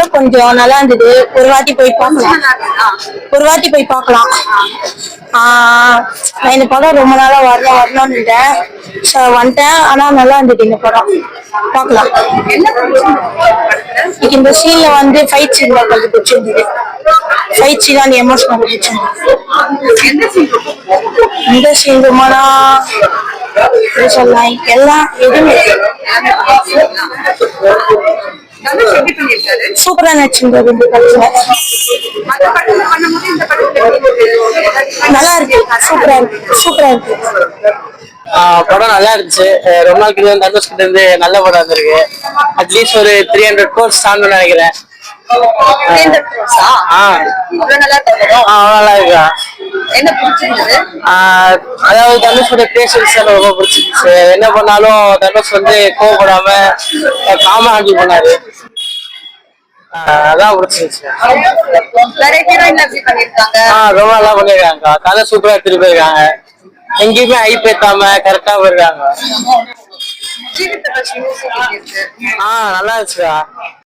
படம் கொஞ்சம் நல்லா இருந்தது. ஒரு வாட்டி போய் பார்க்கலாம். நான் இந்த படம் ரொம்ப நாளா வரணும்னு இருந்தேன். வந்துட்டேன். ஆனா நல்லா இருந்தது இந்த படம். பார்க்கலாம். இந்த சீன்ல வந்து ஃபைட் சீன் கொஞ்சம் பிடிச்சிருந்தது. ஃபைட் சீன் அந்த எமோஷனல் பிடிச்சிருந்தது. இந்த சீன் ரொம்பனா சொல்லலாம். எல்லாம் எதுவுமே சூப்பரா நடிச்சிருந்தது. இந்த படத்துல நல்லா இருக்கு. சூப்பரா இருக்கு. படம் நல்லா இருந்துச்சு. ரொம்ப நாளைக்கு தனுஷ் கிட்ட இருந்து நல்ல படம் வந்திருக்கு. அட்லீஸ்ட் ஒரு 300 crores தாண்டணும்னு நினைக்கிறேன். நல்லா இருக்கா? அதாவது தனுஷோட பேஷன்ஸ் ரொம்ப பிடிச்சிருச்சு. என்ன பண்ணாலும் தனுஷ் வந்து கோவப்படாம காம ஹேண்டில் பண்ணாரு. அதான் பிடிச்சிருச்சு. ரொம்ப நல்லா பண்ணிருக்காங்க. கதை சூப்பரா எடுத்துட்டு போயிருக்காங்க. எங்கேயுமே ஹைப் ஏத்தாம கரெக்டா போயிருக்காங்க. நல்லா இருந்துச்சுடா.